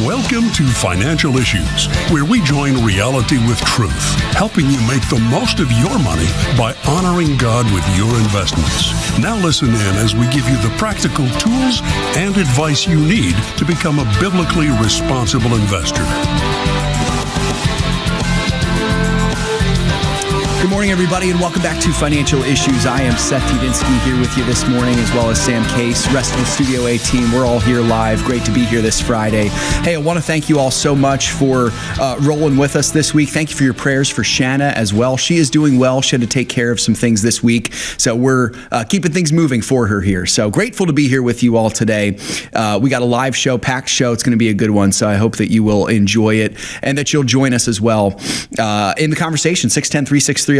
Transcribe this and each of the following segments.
Welcome to Financial Issues, where we join reality with truth, helping you make the most of your money by honoring God with your investments. Now listen in as we give you the practical tools and advice you need to become a biblically responsible investor. Good morning, everybody, and welcome back to Financial Issues. I am Seth Udinsky here with you this morning, as well as Sam Case, rest of the Studio A team. We're all here live. Great to be here this Friday. Hey, I want to thank you all so much for rolling with us this week. Thank you for your prayers for Shanna as well. She is doing well. She had to take care of some things this week, so we're keeping things moving for her here. So grateful to be here with you all today. We got a live show, packed show. It's going to be a good one, so I hope that you will enjoy it and that you'll join us as well in the conversation. 610-363-1110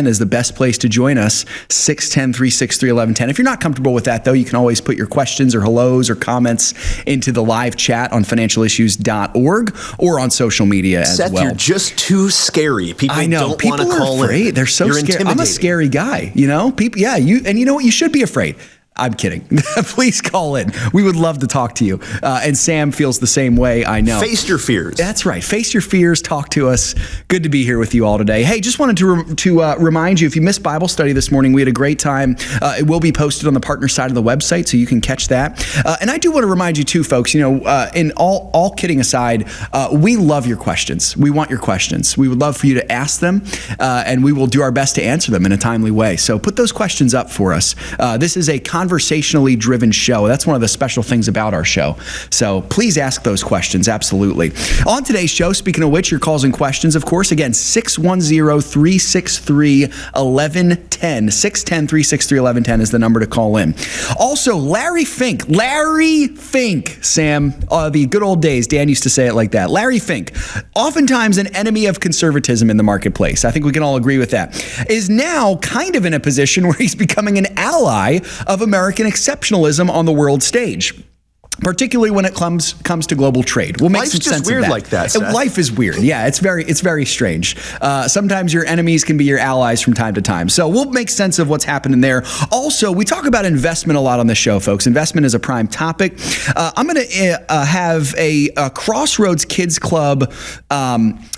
is the best place to join us. 610-363-1110. If you're not comfortable with that, though, you can always put your questions or hellos or comments into the live chat on financialissues.org or on social media as Seth, well. you're just too scary. People I know. don't want to call afraid. in. They're so You're scared. I'm a scary guy, you know? People, yeah, you know what? You should be afraid. I'm kidding. Please call in. We would love to talk to you. And Sam feels the same way, I know. Face your fears. That's right. Face your fears. Talk to us. Good to be here with you all today. Hey, just wanted to remind you, if you missed Bible study this morning, we had a great time. It will be posted on the partner side of the website, so you can catch that. And I do want to remind you too, folks, you know, in all kidding aside, we love your questions. We want your questions. We would love for you to ask them, and we will do our best to answer them in a timely way. So put those questions up for us. This is a conversationally driven show. That's one of the special things about our show. So please ask those questions. Absolutely. On today's show, speaking of which, your calls and questions, of course, again, 610-363-1110. 610-363-1110 is the number to call in. Also, Larry Fink, Sam, the good old days. Dan used to say it like that. Larry Fink, oftentimes an enemy of conservatism in the marketplace. I think we can all agree with that. Is now kind of in a position where he's becoming an ally of American exceptionalism on the world stage, particularly when it comes to global trade. We'll make Life's some just sense weird of that. like that, Seth. Life is weird. Yeah, it's very strange. Sometimes your enemies can be your allies from time to time. So we'll make sense of what's happening there. Also, we talk about investment a lot on this show, folks. Investment is a prime topic. I'm going to have a Crossroads Kids Club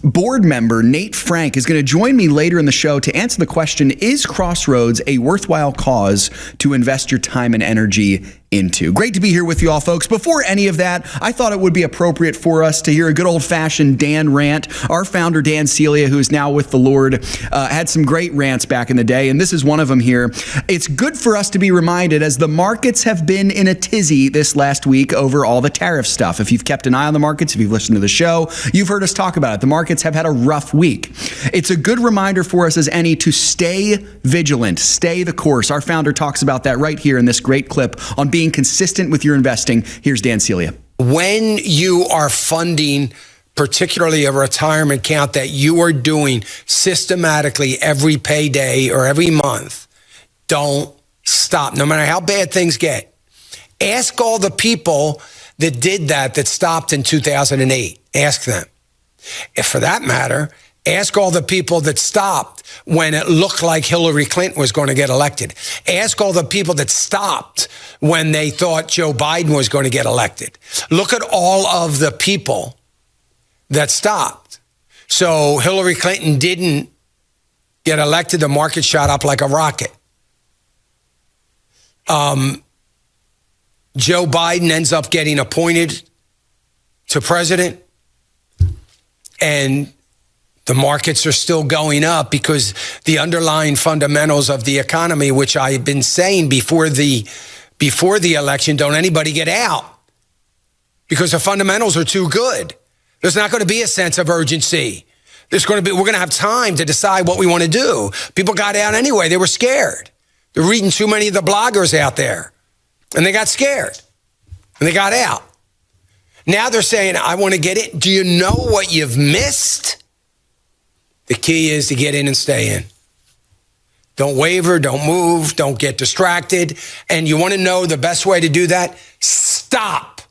board member, Nate Frank, is going to join me later in the show to answer the question, is Crossroads a worthwhile cause to invest your time and energy into? Great to be here with you all, folks. Before any of that, I thought it would be appropriate for us to hear a good old-fashioned Dan rant. Our founder, Dan Celia, who is now with the Lord, had some great rants back in the day, and this is one of them here. It's good for us to be reminded, as the markets have been in a tizzy this last week over all the tariff stuff. If you've kept an eye on the markets, if you've listened to the show, you've heard us talk about it. The markets have had a rough week. It's a good reminder for us as any to stay vigilant, stay the course. Our founder talks about that right here in this great clip on being consistent with your investing. Here's Dan Celia. When you are funding, particularly a retirement account that you are doing systematically every payday or every month, don't stop, no matter how bad things get. Ask all the people that did that stopped in 2008. Ask them. If for that matter, ask all the people that stopped when it looked like Hillary Clinton was going to get elected. Ask all the people that stopped when they thought Joe Biden was going to get elected. Look at all of the people that stopped. So Hillary Clinton didn't get elected. The market shot up like a rocket. Joe Biden ends up getting appointed to president, and the markets are still going up because the underlying fundamentals of the economy, which I've been saying before the election, don't anybody get out, because the fundamentals are too good. There's not going to be a sense of urgency. We're going to have time to decide what we want to do. People got out anyway. They were scared. They're reading too many of the bloggers out there, and they got scared, and they got out. Now they're saying, I want to get in. Do you know what you've missed? The key is to get in and stay in. Don't waver, don't move, don't get distracted. And you want to know the best way to do that? Stop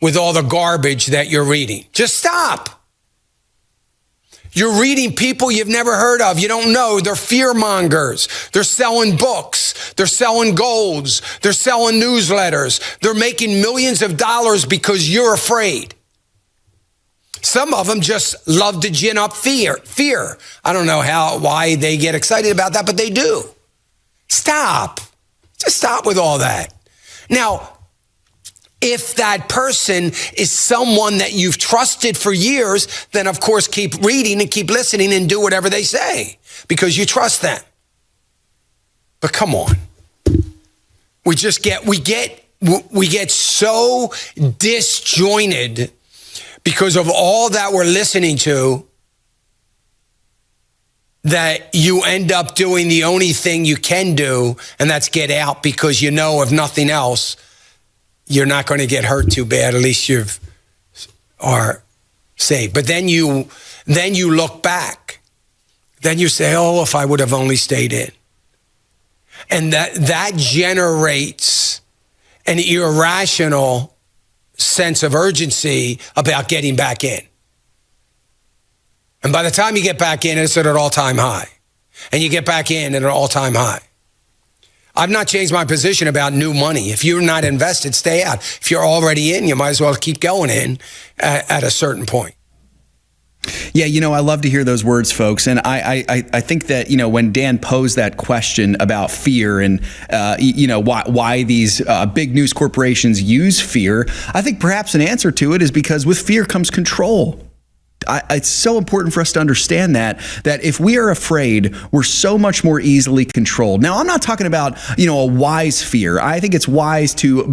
with all the garbage that you're reading. Just stop. You're reading people you've never heard of. You don't know. They're fear mongers. They're selling books. They're selling golds. They're selling newsletters. They're making millions of dollars because you're afraid. Some of them just love to gin up fear. I don't know why they get excited about that, but they do. Stop. Just stop with all that. Now, if that person is someone that you've trusted for years, then of course keep reading and keep listening and do whatever they say because you trust them. But come on. We get so disjointed because of all that we're listening to that you end up doing the only thing you can do, and that's get out because you know if nothing else, you're not going to get hurt too bad. At least you are safe. But then you look back. Then you say, oh, if I would have only stayed in. And that generates an irrational sense of urgency about getting back in. And by the time you get back in, it's at an all-time high. And you get back in at an all-time high. I've not changed my position about new money. If you're not invested, stay out. If you're already in, you might as well keep going in at a certain point. Yeah, I love to hear those words, folks. And I think that, when Dan posed that question about fear and, why these big news corporations use fear, I think perhaps an answer to it is because with fear comes control. It's so important for us to understand that if we are afraid, we're so much more easily controlled. Now, I'm not talking about, a wise fear. I think it's wise to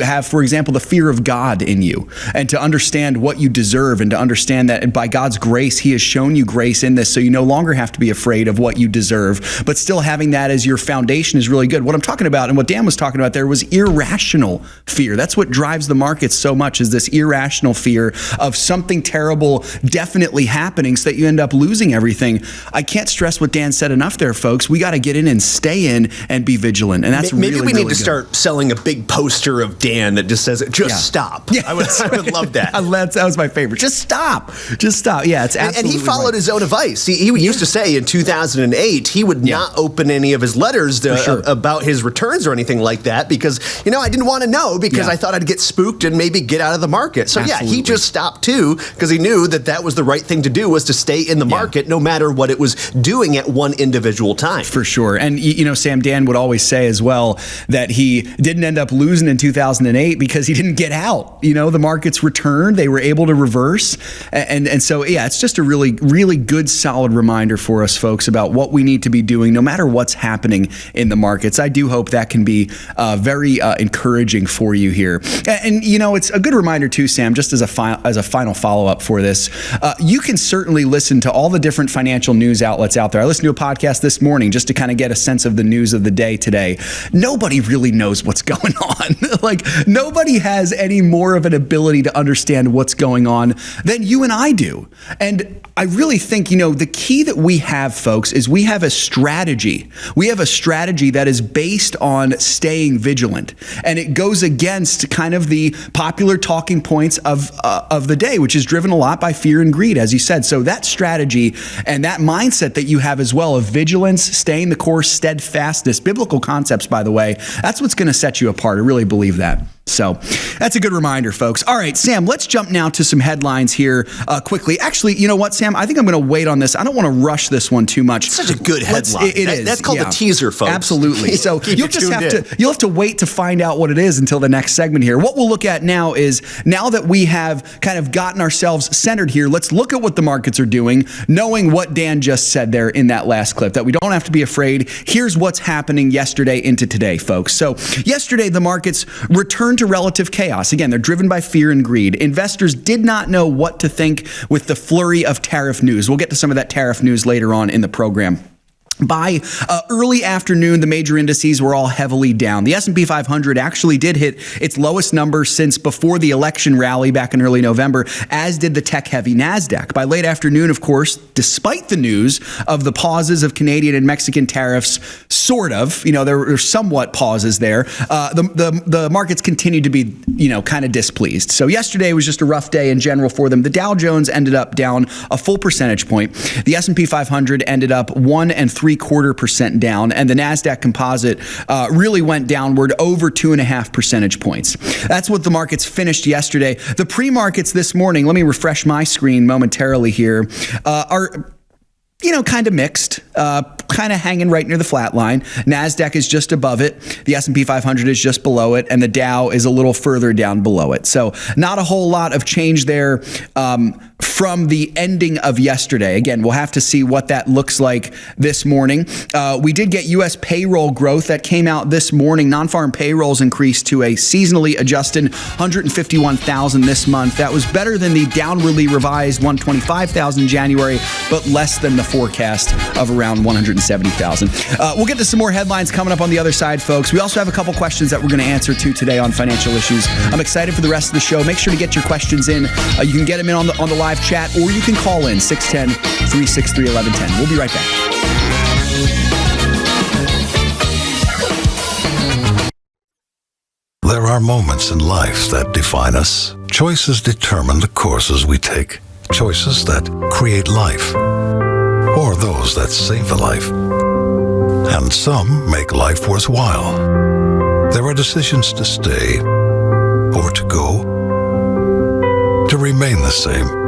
have, for example, the fear of God in you and to understand what you deserve and to understand that by God's grace, he has shown you grace in this. So you no longer have to be afraid of what you deserve, but still having that as your foundation is really good. What I'm talking about and what Dan was talking about there was irrational fear. That's what drives the markets so much, is this irrational fear of something terrible definitely happening so that you end up losing everything. I can't stress what Dan said enough there, folks. We got to get in and stay in and be vigilant. And that's maybe we need to good. Start selling a big poster of Dan that just says, stop. Yeah. I would love that. That was my favorite. Just stop. Yeah, it's absolutely And he followed his own advice. He used to say in 2008, he would not open any of his letters about his returns or anything like that because, I didn't want to know because I thought I'd get spooked and maybe get out of the market. So he just stopped too because he knew that was the right thing to do, was to stay in the market no matter what it was doing at one individual time. For sure. And, Sam, Dan would always say as well that he didn't end up losing in 2008 because he didn't get out. The markets returned. They were able to reverse. And so, it's just a really, really good, solid reminder for us, folks, about what we need to be doing no matter what's happening in the markets. I do hope that can be very encouraging for you here. And, it's a good reminder too, Sam, just as a final follow-up for this. You can certainly listen to all the different financial news outlets out there. I listened to a podcast this morning just to kind of get a sense of the news of the day today. Nobody really knows what's going on. Nobody has any more of an ability to understand what's going on than you and I do. And I really think, the key that we have, folks, is we have a strategy. We have a strategy that is based on staying vigilant. And it goes against kind of the popular talking points of the day, which is driven a lot by fear and greed, as you said. So that strategy and that mindset that you have as well of vigilance, staying the course, steadfastness, biblical concepts, by the way, that's what's going to set you apart. I really believe that. So that's a good reminder, folks. All right, Sam, let's jump now to some headlines here quickly. Actually, you know what, Sam? I think I'm going to wait on this. I don't want to rush this one too much. It's such a good headline. It is. That's called a teaser, folks. Absolutely. So you'll have to wait to find out what it is until the next segment here. What we'll look at now is, now that we have kind of gotten ourselves centered here, let's look at what the markets are doing, knowing what Dan just said there in that last clip, that we don't have to be afraid. Here's what's happening yesterday into today, folks. So yesterday, the markets returned to relative chaos. Again, they're driven by fear and greed. Investors did not know what to think with the flurry of tariff news. We'll get to some of that tariff news later on in the program. By early afternoon, the major indices were all heavily down. The S&P 500 actually did hit its lowest number since before the election rally back in early November, as did the tech-heavy NASDAQ. By late afternoon, of course, despite the news of the pauses of Canadian and Mexican tariffs, sort of, there were somewhat pauses there, the markets continued to be, kind of displeased. So yesterday was just a rough day in general for them. The Dow Jones ended up down a full percentage point. The S&P 500 ended up 1 3/4 1.75% down, and the NASDAQ composite really went downward over 2.5 percentage points. That's what the markets finished yesterday. The pre-markets this morning, let me refresh my screen momentarily here, are kind of mixed, kind of hanging right near the flat line. NASDAQ is just above it. The S&P 500 is just below it. And the Dow is a little further down below it. So not a whole lot of change there from the ending of yesterday. Again, we'll have to see what that looks like this morning. We did get U.S. payroll growth that came out this morning. Non-farm payrolls increased to a seasonally adjusted 151,000 this month. That was better than the downwardly revised 125,000 in January, but less than the forecast of around 170,000. We'll get to some more headlines coming up on the other side, folks. We also have a couple questions that we're going to answer today on financial issues. I'm excited for the rest of the show. Make sure to get your questions in. You can get them in on the live chat, or you can call in 610-363-1110. We'll be right back. There are moments in life that define us. Choices determine the courses we take. Choices that create life, or those that save a life. And some make life worthwhile. There are decisions to stay or to go, to remain the same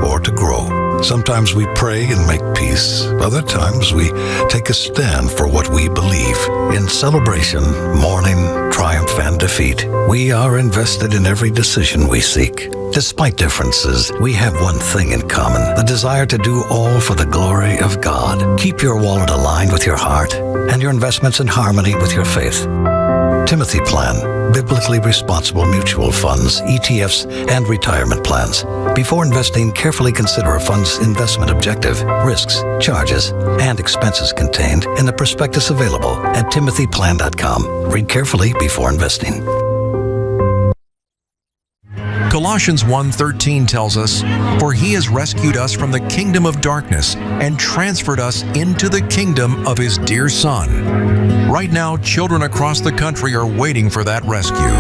or to grow. Sometimes we pray and make peace. Other times we take a stand for what we believe. In celebration, mourning, triumph, and defeat, we are invested in every decision we seek. Despite differences, we have one thing in common: the desire to do all for the glory of God. Keep your wallet aligned with your heart and your investments in harmony with your faith. Timothy Plan, biblically responsible mutual funds, ETFs, and retirement plans. Before investing, carefully consider a fund's investment objective, risks, charges, and expenses contained in the prospectus available at timothyplan.com. Read carefully before investing. Colossians 1:13 tells us, "For he has rescued us from the kingdom of darkness and transferred us into the kingdom of his dear Son." Right now, children across the country are waiting for that rescue.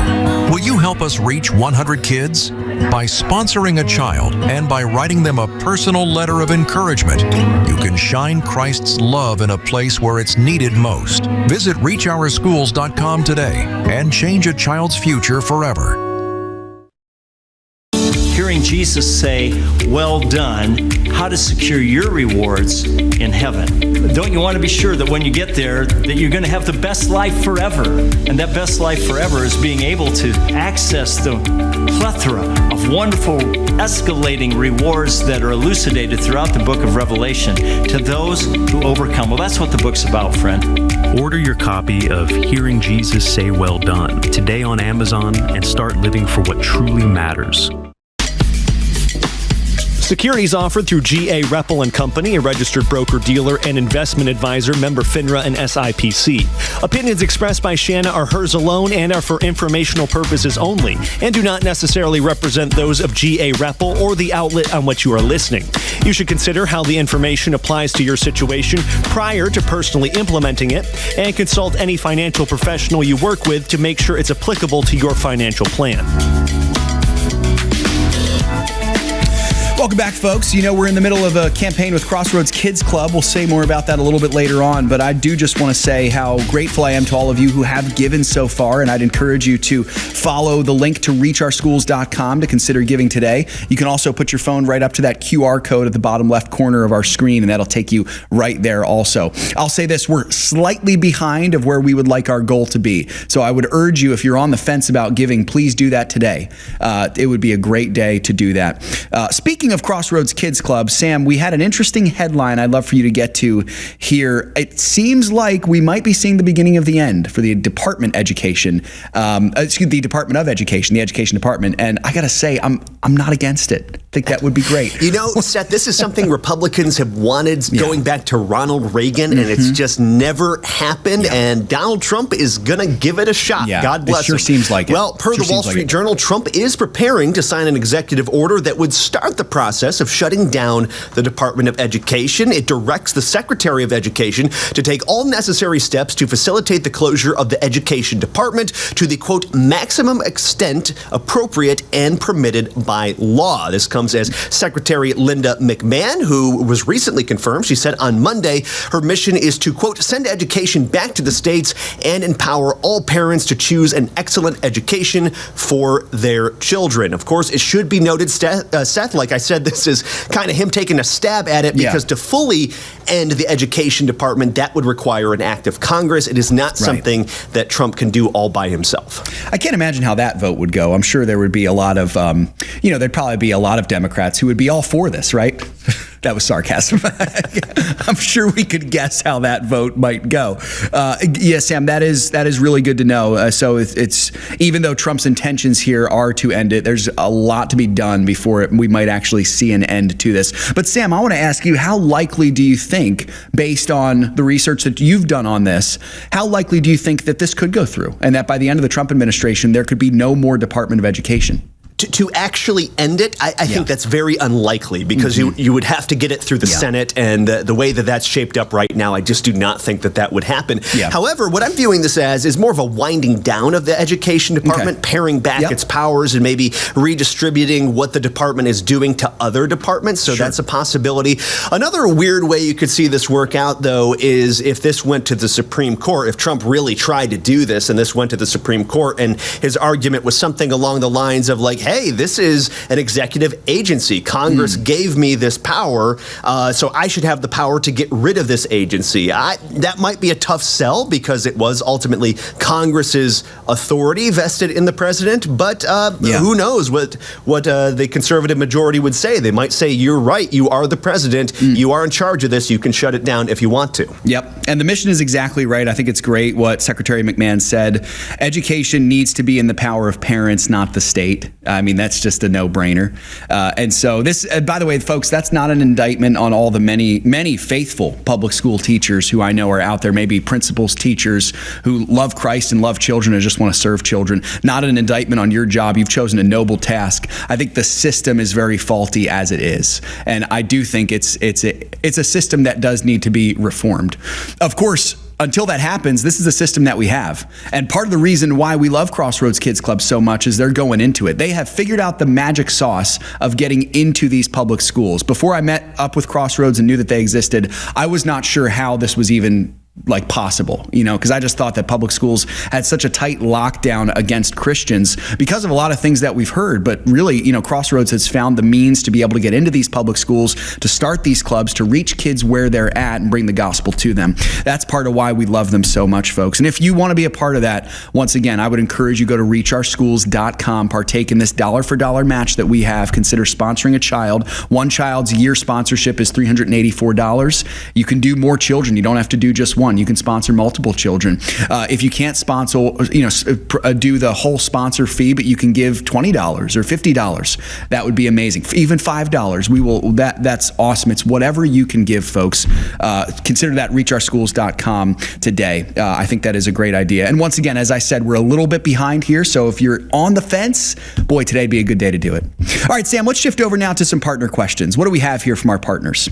Will you help us reach 100 kids? By sponsoring a child and by writing them a personal letter of encouragement, you can shine Christ's love in a place where it's needed most. Visit reachOurSchools.com today and change a child's future forever. Hearing Jesus say, "Well done," how to secure your rewards in heaven. Don't you want to be sure that when you get there, that you're going to have the best life forever? And that best life forever is being able to access the plethora of wonderful, escalating rewards that are elucidated throughout the book of Revelation to those who overcome. Well, that's what the book's about, friend. Order your copy of Hearing Jesus Say Well Done today on Amazon and start living for what truly matters. Securities offered through G.A. Reppel & Company, a registered broker-dealer and investment advisor, member FINRA and SIPC. Opinions expressed by Shanna are hers alone and are for informational purposes only, and do not necessarily represent those of G.A. Reppel or the outlet on which you are listening. You should consider how the information applies to your situation prior to personally implementing it, and consult any financial professional you work with to make sure it's applicable to your financial plan. Welcome back, folks. You know, we're in the middle of a campaign with Crossroads Kids Club. We'll say more about that a little bit later on, but I do just want to say how grateful I am to all of you who have given so far, and I'd encourage you to follow the link to reachOurSchools.com to consider giving today. You can also put your phone right up to that QR code at the bottom left corner of our screen, and that'll take you right there also. I'll say this, we're slightly behind of where we would like our goal to be. So I would urge you, if you're on the fence about giving, please do that today. It would be a great day to do that. Speaking of Crossroads Kids Club, Sam, we had an interesting headline I'd love for you to get to here. It seems like we might be seeing the beginning of the end for the Department of Education, the Education Department. And I got to say, I'm not against it. I think that would be great. You know, Seth, this is something Republicans have wanted going back to Ronald Reagan, and it's just never happened. And Donald Trump is going to give it a shot. God bless him. It sure seems like it. Well, per the Wall Street Journal, Trump is preparing to sign an executive order that would start the process of shutting down the Department of Education. It directs the Secretary of Education to take all necessary steps to facilitate the closure of the Education Department to the, quote, maximum extent appropriate and permitted by law. This comes comes as Secretary Linda McMahon, who was recently confirmed. She said on Monday her mission is to, quote, send education back to the states and empower all parents to choose an excellent education for their children. Of course, it should be noted, Seth, like I said, this is kind of him taking a stab at it, because to fully end the education department, that would require an act of Congress. It is not something that Trump can do all by himself. I can't imagine how that vote would go. I'm sure there would be a lot of, there'd probably be a lot of Democrats who would be all for this, right? That was sarcasm. I'm sure we could guess how that vote might go. Yes, Sam, that is really good to know. So it's even though Trump's intentions here are to end it, there's a lot to be done before we might actually see an end to this. But Sam, I want to ask you, how likely do you think, based on the research that you've done on this, how likely do you think that this could go through, and that by the end of the Trump administration, there could be no more Department of Education? To actually end it, I think that's very unlikely, because you would have to get it through the Senate, and the way that that's shaped up right now, I just do not think that that would happen. However, what I'm viewing this as is more of a winding down of the education department, paring back its powers and maybe redistributing what the department is doing to other departments. So that's a possibility. Another weird way you could see this work out, though, is if this went to the Supreme Court, if Trump really tried to do this and this went to the Supreme Court, and his argument was something along the lines of like, hey, this is an executive agency. Congress gave me this power, so I should have the power to get rid of this agency. That might be a tough sell, because it was ultimately Congress's authority vested in the president, but who knows what the conservative majority would say. They might say, you're right, you are the president, you are in charge of this, you can shut it down if you want to. Yep, and the mission is exactly right. I think it's great what Secretary McMahon said. Education needs to be in the power of parents, not the state. I mean, that's just a no-brainer. And so this, by the way, folks, that's not an indictment on all the many faithful public school teachers who I know are out there, maybe principals, teachers who love Christ and love children and just want to serve children. Not an indictment on your job. You've chosen a noble task. I think the system is very faulty as it is. And I do think it's a system that does need to be reformed. Of course, until that happens, this is a system that we have. And part of the reason why we love Crossroads Kids Club so much is they're going into it. They have figured out the magic sauce of getting into these public schools. Before I met up with Crossroads and knew that they existed, I was not sure how this was even possible, because I just thought that public schools had such a tight lockdown against Christians because of a lot of things that we've heard. But really, Crossroads has found the means to be able to get into these public schools, to start these clubs, to reach kids where they're at and bring the gospel to them. That's part of why we love them so much, folks. And if you want to be a part of that, once again, I would encourage you to go to reachourschools.com, partake in this $for-dollar match that we have. Consider sponsoring a child. One child's year sponsorship is $384. You can do more children. You don't have to do just one. You can sponsor multiple children. If you can't sponsor, do the whole sponsor fee, but you can give $20 or $50. That would be amazing. Even $5. We will. That's awesome. It's whatever you can give, folks. Consider that reachourschools.com today. I think that is a great idea. And once again, as I said, we're a little bit behind here. So if you're on the fence, boy, today'd be a good day to do it. All right, Sam, let's shift over now to some partner questions. What do we have here from our partners?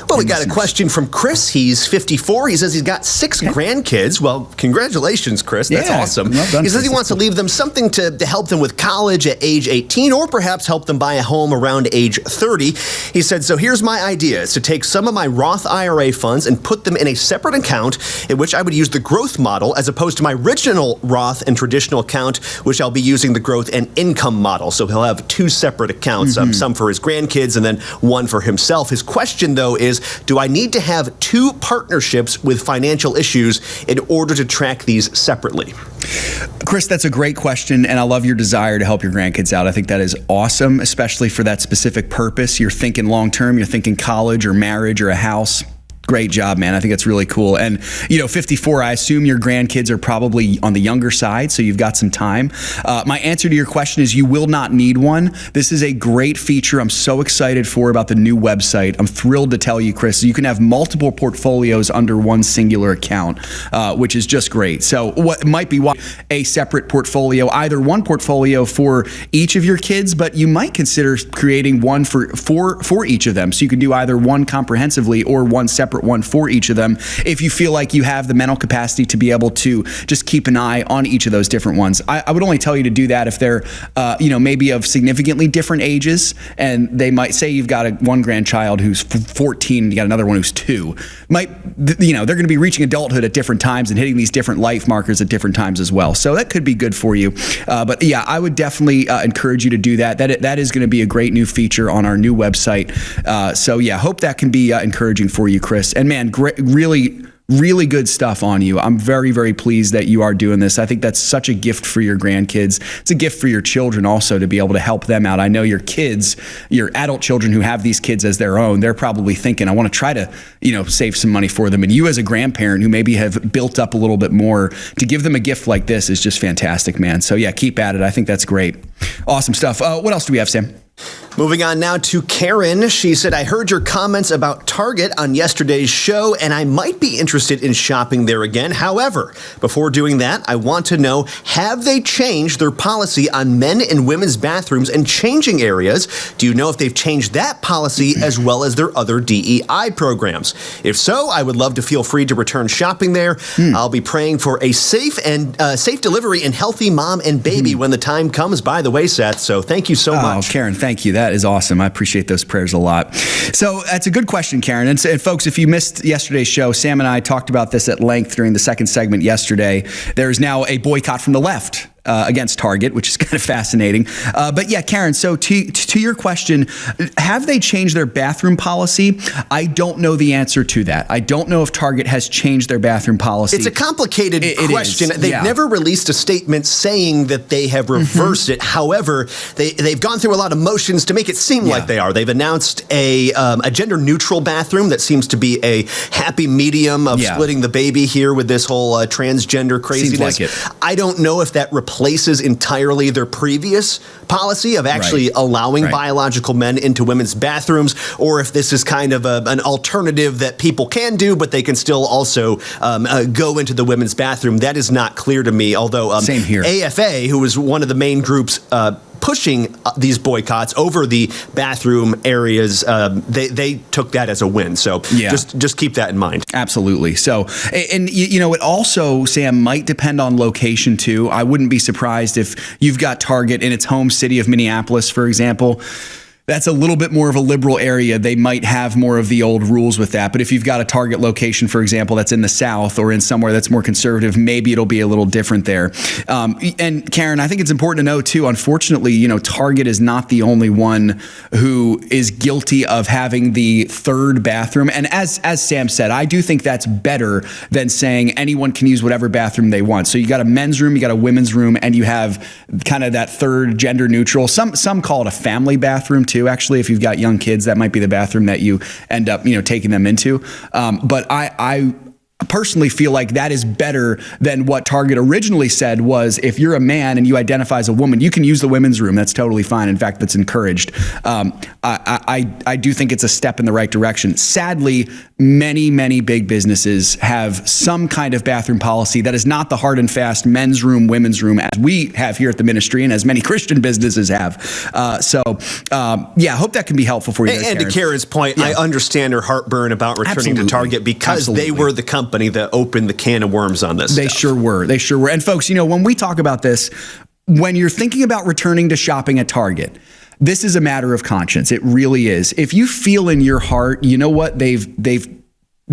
Well, we got a question from Chris. He's 54. He says he's got 6 grandkids. Well, congratulations, Chris. That's awesome. Well done, he says he wants to leave them something to help them with college at age 18, or perhaps help them buy a home around age 30. He said, so here's my idea, is to take some of my Roth IRA funds and put them in a separate account in which I would use the growth model as opposed to my original Roth and traditional account, which I'll be using the growth and income model. So he'll have 2 separate accounts, some for his grandkids and then one for himself. His question, though, is, do I need to have 2 partnerships with financial issues in order to track these separately? Chris, that's a great question, and I love your desire to help your grandkids out. I think that is awesome, especially for that specific purpose. You're thinking long-term, you're thinking college or marriage or a house. Great job, man. I think it's really cool. And, 54, I assume your grandkids are probably on the younger side, so you've got some time. My answer to your question is you will not need one. This is a great feature I'm so excited for about the new website. I'm thrilled to tell you, Chris, you can have multiple portfolios under one singular account, which is just great. So what might be a separate portfolio, either one portfolio for each of your kids, but you might consider creating one for each of them. So you can do either one comprehensively or one separate separate one for each of them if you feel like you have the mental capacity to be able to just keep an eye on each of those different ones. I would only tell you to do that if they're, maybe of significantly different ages, and they might say you've got one grandchild who's 14, and you got another one who's 2. They're going to be reaching adulthood at different times and hitting these different life markers at different times as well. So that could be good for you. But yeah, I would definitely encourage you to do that. That is going to be a great new feature on our new website. So yeah, hope that can be encouraging for you, Chris. And man, really good stuff on you. I'm very, very pleased that you are doing this. I think that's such a gift for your grandkids. It's a gift for your children also to be able to help them out. I know your kids, your adult children who have these kids as their own, they're probably thinking, I want to try to, save some money for them. And you as a grandparent who maybe have built up a little bit more, to give them a gift like this is just fantastic, man. So yeah, keep at it. I think that's great. Awesome stuff. What else do we have, Sam? Moving on now to Karen. She said, I heard your comments about Target on yesterday's show, and I might be interested in shopping there again. However, before doing that, I want to know, have they changed their policy on men and women's bathrooms and changing areas? Do you know if they've changed that policy as well as their other DEI programs? If so, I would love to feel free to return shopping there. I'll be praying for a safe delivery and healthy mom and baby when the time comes, by the way, Seth. So thank you so much. Karen, thank you. That is awesome. I appreciate those prayers a lot. So that's a good question, Karen. And folks, if you missed yesterday's show, Sam and I talked about this at length during the second segment yesterday. There's now a boycott from the left against Target, which is kind of fascinating. But yeah, Karen, so to your question, have they changed their bathroom policy? I don't know the answer to that. I don't know if Target has changed their bathroom policy. It's a complicated question. They've never released a statement saying that they have reversed it. However, they've gone through a lot of motions to make it seem like they are. They've announced a gender-neutral bathroom that seems to be a happy medium of splitting the baby here with this whole transgender craziness. Seems like it. I don't know if that replaces entirely their previous policy of actually allowing biological men into women's bathrooms, or if this is kind of an alternative that people can do, but they can still also go into the women's bathroom. That is not clear to me, although Same here. AFA, who was one of the main groups pushing these boycotts over the bathroom areas, they took that as a win. So just keep that in mind. Absolutely. So, and it also, Sam, might depend on location too. I wouldn't be surprised if you've got Target in its home city of Minneapolis, for example. That's a little bit more of a liberal area. They might have more of the old rules with that. But if you've got a Target location, for example, that's in the South or in somewhere that's more conservative, maybe it'll be a little different there. And Karen, I think it's important to know too, unfortunately, Target is not the only one who is guilty of having the third bathroom. And as Sam said, I do think that's better than saying anyone can use whatever bathroom they want. So you got a men's room, you got a women's room, and you have kind of that third gender neutral. Some call it a family bathroom too. Actually, if you've got young kids, that might be the bathroom that you end up, taking them into. But I personally feel like that is better than what Target originally said was, if you're a man and you identify as a woman, you can use the women's room. That's totally fine. In fact, that's encouraged. I do think it's a step in the right direction. Sadly, many big businesses have some kind of bathroom policy that is not the hard and fast men's room, women's room, as we have here at the ministry and as many Christian businesses have. I hope that can be helpful for you there, and Karen. To Karen's point, I understand her heartburn about returning to Target because they were the company that opened the can of worms on this. They sure were. And folks, when we talk about this, when you're thinking about returning to shopping at Target, this is a matter of conscience. It really is. If you feel in your heart, you know what, they've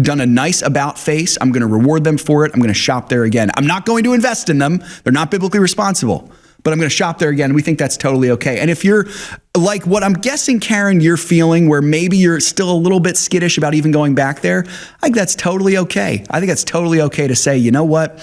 done a nice about face, I'm going to reward them for it. I'm going to shop there again. I'm not going to invest in them. They're not biblically responsible, but I'm going to shop there again. We think that's totally okay. And if you're like what I'm guessing, Karen, you're feeling, where maybe you're still a little bit skittish about even going back there, I think that's totally okay. I think that's totally okay to say, you know what?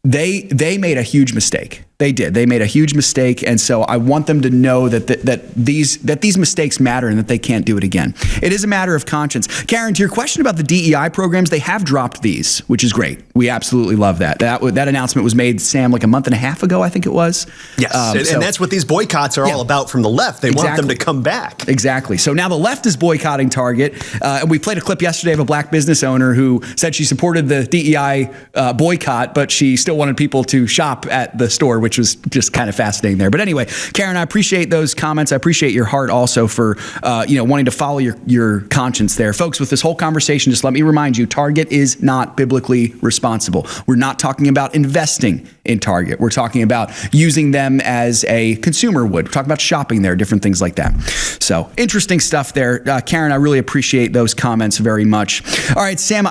They made a huge mistake. They did. They made a huge mistake, and so I want them to know that these mistakes matter and that they can't do it again. It is a matter of conscience. Karen, to your question about the DEI programs, they have dropped these, which is great. We absolutely love that. That announcement was made, Sam, like a month and a half ago, I think it was. Yes, and that's what these boycotts are all about from the left. They want them to come back. Exactly. So now the left is boycotting Target. And we played a clip yesterday of a black business owner who said she supported the DEI boycott, but she still wanted people to shop at the store, which was just kind of fascinating there. But anyway, Karen, I appreciate those comments. I appreciate your heart also for, wanting to follow your conscience there. Folks, with this whole conversation, just let me remind you, Target is not biblically responsible. We're not talking about investing in Target. We're talking about using them as a consumer would. We're talking about shopping there, different things like that. So interesting stuff there. Karen, I really appreciate those comments very much. All right, Sam,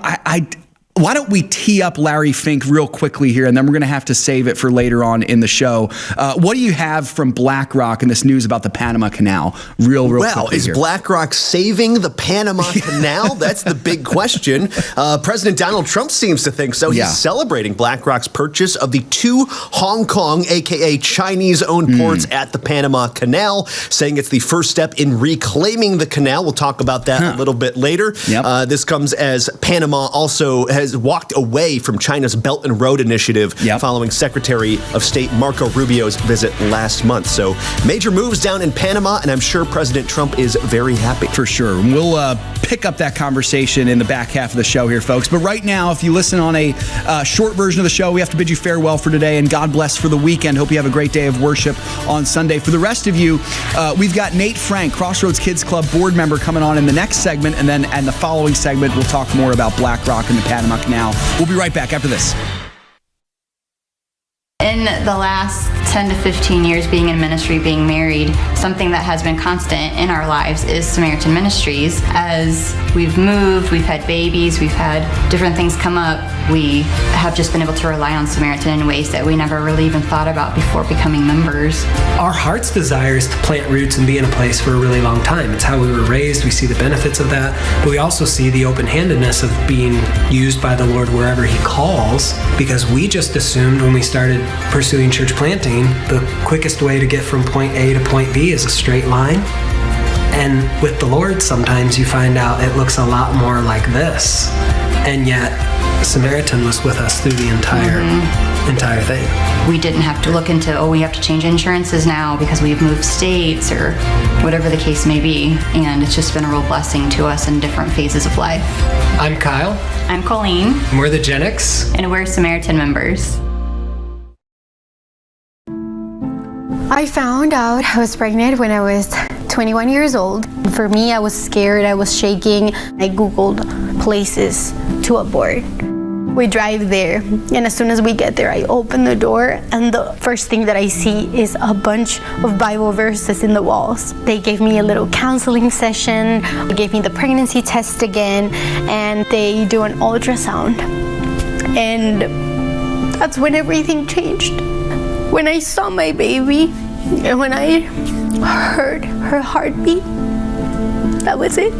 why don't we tee up Larry Fink real quickly here, and then we're going to have to save it for later on in the show. What do you have from Blackrock and this news about the Panama Canal? Real quickly is here. BlackRock saving the Panama Canal? That's the big question. President Donald Trump seems to think so. He's celebrating BlackRock's purchase of the 2 Hong Kong, a.k.a. Chinese-owned ports at the Panama Canal, saying it's the first step in reclaiming the canal. We'll talk about that a little bit later. Yep. This comes as Panama also has walked away from China's Belt and Road Initiative following Secretary of State Marco Rubio's visit last month. So major moves down in Panama, and I'm sure President Trump is very happy. For sure. We'll pick up that conversation in the back half of the show here, folks. But right now, if you listen on a short version of the show, we have to bid you farewell for today, and God bless for the weekend. Hope you have a great day of worship on Sunday. For the rest of you, we've got Nate Frank, Crossroads Kids Club board member, coming on in the next segment, and then in the following segment, we'll talk more about Blackrock and the Panama Canal. We'll be right back after this. In the last 10 to 15 years being in ministry, being married, something that has been constant in our lives is Samaritan Ministries. As we've moved, we've had babies, we've had different things come up, we have just been able to rely on Samaritan in ways that we never really even thought about before becoming members. Our heart's desire is to plant roots and be in a place for a really long time. It's how we were raised. We see the benefits of that, but we also see the open-handedness of being used by the Lord wherever He calls, because we just assumed when we started pursuing church planting, the quickest way to get from point A to point B is a straight line. And with the Lord, sometimes you find out it looks a lot more like this. And yet, Samaritan was with us through the entire thing. We didn't have to look into, we have to change insurances now because we've moved states or whatever the case may be. And it's just been a real blessing to us in different phases of life. I'm Kyle. I'm Colleen. And we're the Gen X. And we're Samaritan members. I found out I was pregnant when I was 21 years old. For me, I was scared, I was shaking. I Googled places to abort. We drive there, and as soon as we get there, I open the door, and the first thing that I see is a bunch of Bible verses in the walls. They gave me a little counseling session, they gave me the pregnancy test again, and they do an ultrasound. And that's when everything changed. When I saw my baby, and when I heard her heartbeat, that was it.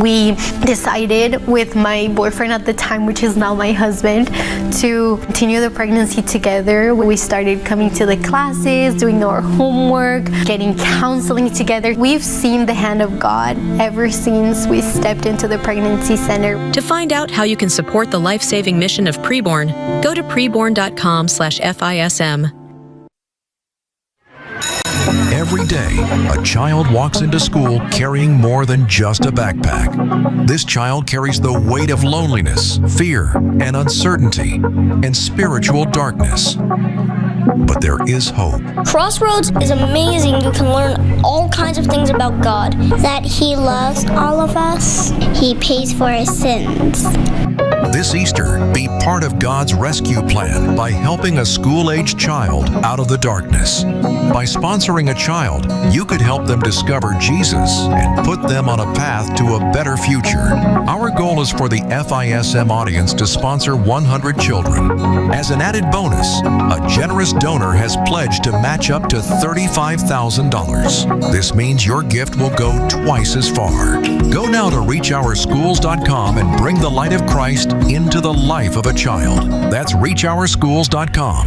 We decided with my boyfriend at the time, which is now my husband, to continue the pregnancy together. We started coming to the classes, doing our homework, getting counseling together. We've seen the hand of God ever since we stepped into the pregnancy center. To find out how you can support the life-saving mission of Preborn, go to preborn.com/FISM. Every day, a child walks into school carrying more than just a backpack. This child carries the weight of loneliness, fear, and uncertainty, and spiritual darkness. But there is hope. Crossroads is amazing. You can learn all kinds of things about God. That He loves all of us. He pays for our sins. This Easter, be part of God's rescue plan by helping a school-aged child out of the darkness. By sponsoring a child, you could help them discover Jesus and put them on a path to a better future. Our goal is for the FISM audience to sponsor 100 children. As an added bonus, a generous donor has pledged to match up to $35,000. This means your gift will go twice as far. Go now to reachOurschools.com and bring the light of Christ into the life of a child. That's reachOurschools.com.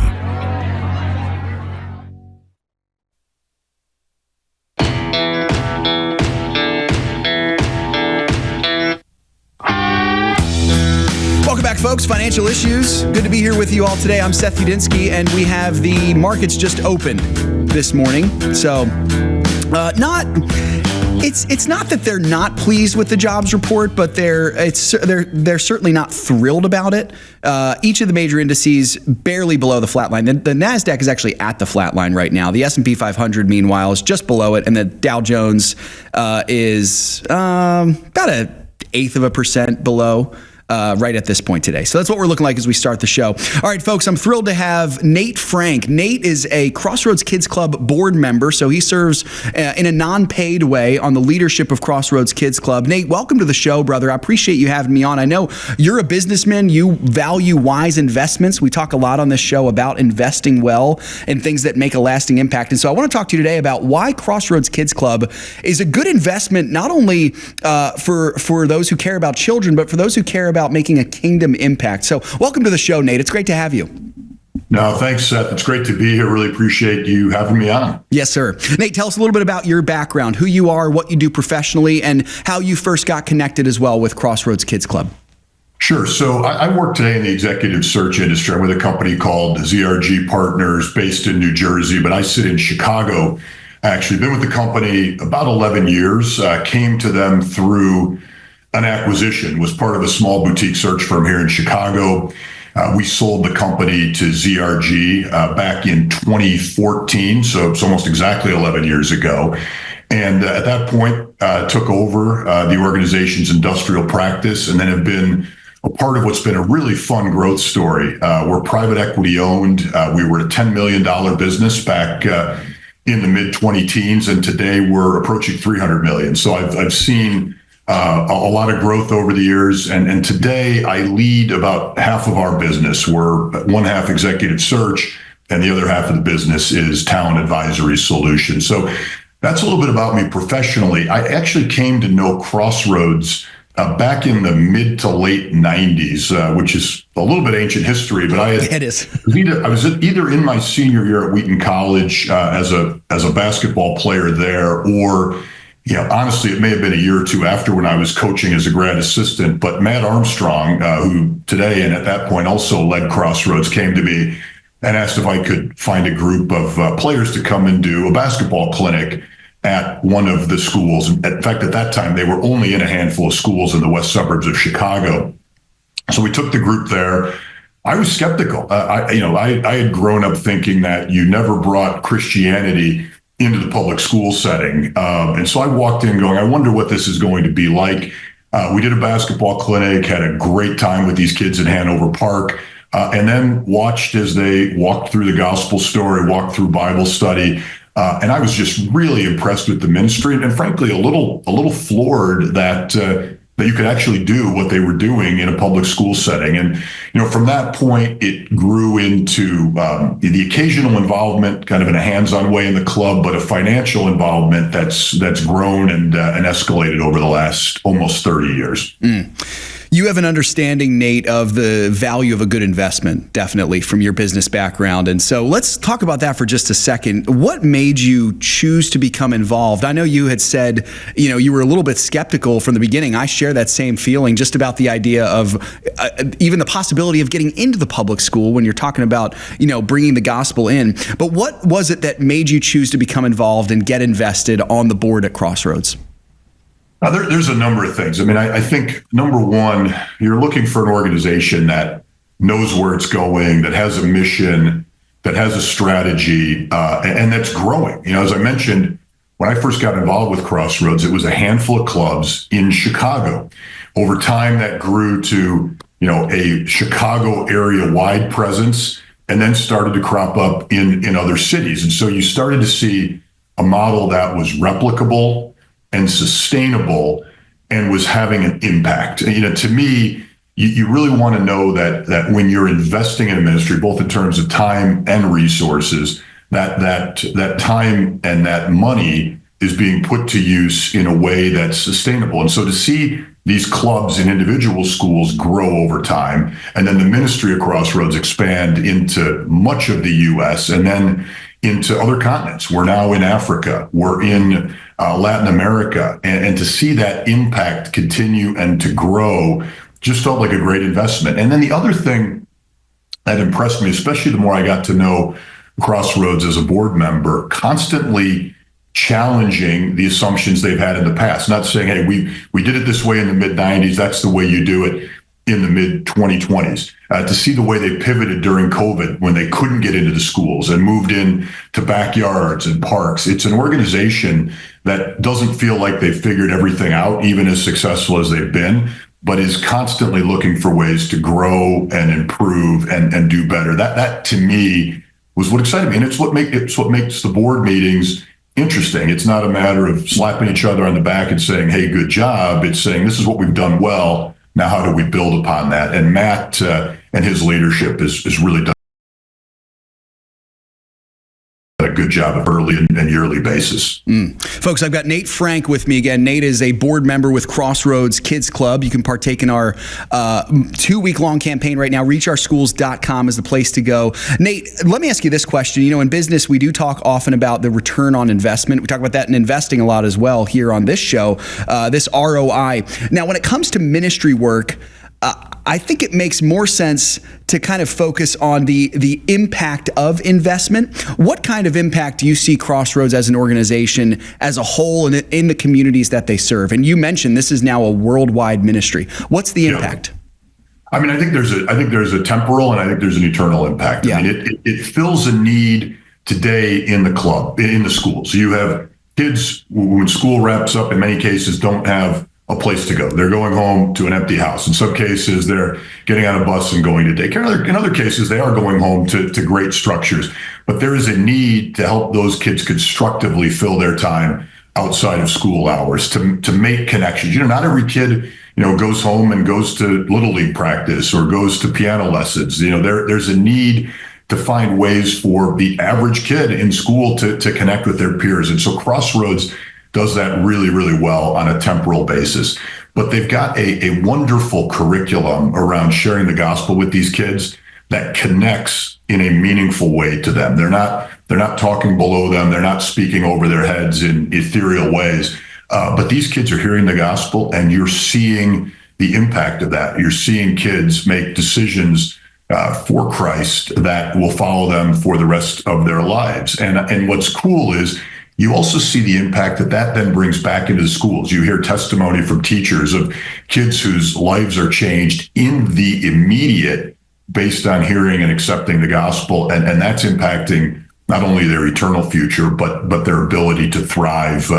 Welcome back, folks. Financial Issues. Good to be here with you all today. I'm Seth Udinsky, and we have the markets just opened this morning. So, not It's not that they're not pleased with the jobs report, but they're certainly not thrilled about it. Each of the major indices barely below the flat line. The NASDAQ is actually at the flat line right now. The S&P 500, meanwhile, is just below it, and the Dow Jones is about 0.1% below. Right at this point today. So that's what we're looking like as we start the show. All right, folks, I'm thrilled to have Nate Frank. Nate is a Crossroads Kids Club board member, so he serves in a non-paid way on the leadership of Crossroads Kids Club. Nate, welcome to the show, brother. I appreciate you having me on. I know you're a businessman. You value wise investments. We talk a lot on this show about investing well and things that make a lasting impact. And so I want to talk to you today about why Crossroads Kids Club is a good investment, not only for those who care about children, but for those who care about making a kingdom impact. So welcome to the show, Nate. It's great to have you. No, thanks, Seth. It's great to be here. Really appreciate you having me on. Yes, sir. Nate, tell us a little bit about your background, who you are, what you do professionally, and how you first got connected as well with Crossroads Kids Club. Sure. So I work today in the executive search industry. I'm with a company called ZRG Partners based in New Jersey, but I sit in Chicago. Actually, been with the company about 11 years, came to them through an acquisition, was part of a small boutique search firm here in Chicago. We sold the company to ZRG back in 2014, so it's almost exactly 11 years ago. And at that point, took over the organization's industrial practice and then have been a part of what's been a really fun growth story. We're private equity owned. We were a $10 million business back in the mid-2010s, and today we're approaching $300 million. So I've seen a lot of growth over the years. And today I lead about half of our business. We're one half executive search and the other half of the business is talent advisory solutions. So that's a little bit about me professionally. I actually came to know Crossroads back in the mid to late 90s, which is a little bit ancient history, but I was either in my senior year at Wheaton College as a basketball player there, or honestly, it may have been a year or two after when I was coaching as a grad assistant. But Matt Armstrong, who today and at that point also led Crossroads, came to me and asked if I could find a group of players to come and do a basketball clinic at one of the schools. In fact, at that time, they were only in a handful of schools in the west suburbs of Chicago. So we took the group there. I was skeptical. I had grown up thinking that you never brought Christianity into the public school setting. And so I walked in going, I wonder what this is going to be like. We did a basketball clinic, had a great time with these kids in Hanover Park, and then watched as they walked through the gospel story, walked through Bible study. And I was just really impressed with the ministry and frankly, a little floored that you could actually do what they were doing in a public school setting. And, from that point, it grew into the occasional involvement kind of in a hands-on way in the club, but a financial involvement that's grown and escalated over the last almost 30 years. You have an understanding, Nate, of the value of a good investment, definitely, from your business background. And so let's talk about that for just a second. What made you choose to become involved? I know you had said, you were a little bit skeptical from the beginning. I share that same feeling just about the idea of even the possibility of getting into the public school when you're talking about, bringing the gospel in. But what was it that made you choose to become involved and get invested on the board at Crossroads? There's a number of things. I think, number one, you're looking for an organization that knows where it's going, that has a mission, that has a strategy, and that's growing. As I mentioned, when I first got involved with Crossroads, it was a handful of clubs in Chicago. Over time, that grew to, a Chicago area-wide presence, and then started to crop up in other cities. And so you started to see a model that was replicable and sustainable and was having an impact. To me, you really want to know that when you're investing in a ministry, both in terms of time and resources, that time and that money is being put to use in a way that's sustainable. And so to see these clubs in individual schools grow over time, and then the ministry of Crossroads expand into much of the U.S. and then into other continents. We're now in Africa. We're in Latin America. And to see that impact continue and to grow just felt like a great investment. And then the other thing that impressed me, especially the more I got to know Crossroads as a board member, constantly challenging the assumptions they've had in the past. Not saying, hey, we did it this way in the mid-90s, that's the way you do it in the mid-2020s. To see the way they pivoted during COVID when they couldn't get into the schools and moved in to backyards and parks. It's an organization that doesn't feel like they've figured everything out, even as successful as they've been, but is constantly looking for ways to grow and improve and do better. That to me was what excited me. And it's what makes the board meetings interesting. It's not a matter of slapping each other on the back and saying, hey, good job. It's saying, this is what we've done well. Now, how do we build upon that? And Matt and his leadership is really done a good job of early and yearly basis. Folks, I've got Nate Frank with me again. Nate is a board member with Crossroads Kids Club. You can partake in our 2-week-long campaign right now. ReachOurSchools.com is the place to go. Nate, let me ask you this question. You know, in business, we do talk often about the return on investment. We talk about that in investing a lot as well here on this show, this ROI. Now, when it comes to ministry work, I think it makes more sense to kind of focus on the impact of investment. What kind of impact do you see Crossroads as an organization as a whole and in the communities that they serve? And you mentioned this is now a worldwide ministry. What's the impact? I mean, I think there's a temporal and I think there's an eternal impact. I mean, it fills a need today in the club, in the schools. You have kids when school wraps up, in many cases, don't have a place to go. They're going home to an empty house. In some cases, they're getting on a bus and going to daycare. In other cases, they are going home to great structures. But there is a need to help those kids constructively fill their time outside of school hours to make connections. You know, not every kid, goes home and goes to Little League practice or goes to piano lessons. You know, there's a need to find ways for the average kid in school to connect with their peers. And so Crossroads does that really, really well on a temporal basis. But they've got a wonderful curriculum around sharing the gospel with these kids that connects in a meaningful way to them. They're not talking below them. They're not speaking over their heads in ethereal ways. But these kids are hearing the gospel, and you're seeing the impact of that. You're seeing kids make decisions for Christ that will follow them for the rest of their lives. And what's cool is you also see the impact that then brings back into the schools. You hear testimony from teachers of kids whose lives are changed in the immediate based on hearing and accepting the gospel. And that's impacting not only their eternal future, but their ability to thrive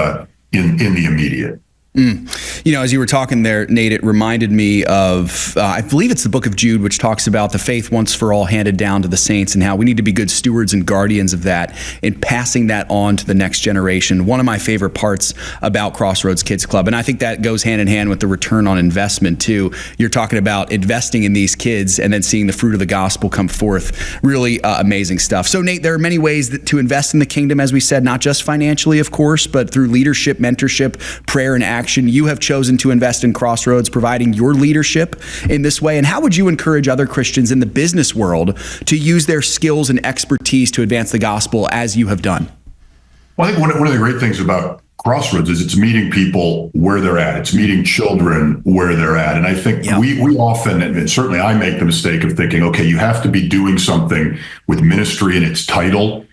in the immediate. You know, as you were talking there, Nate, it reminded me of, I believe it's the book of Jude, which talks about the faith once for all handed down to the saints and how we need to be good stewards and guardians of that and passing that on to the next generation. One of my favorite parts about Crossroads Kids Club, and I think that goes hand in hand with the return on investment too. You're talking about investing in these kids and then seeing the fruit of the gospel come forth. Really amazing stuff. So Nate, there are many ways to invest in the kingdom, as we said, not just financially, of course, but through leadership, mentorship, prayer, and action. You have chosen to invest in Crossroads, providing your leadership in this way. And how would you encourage other Christians in the business world to use their skills and expertise to advance the gospel as you have done? Well, I think one of the great things about Crossroads is it's meeting people where they're at. It's meeting children where they're at. And I think we often, and certainly I make the mistake of thinking, okay, you have to be doing something with ministry in its title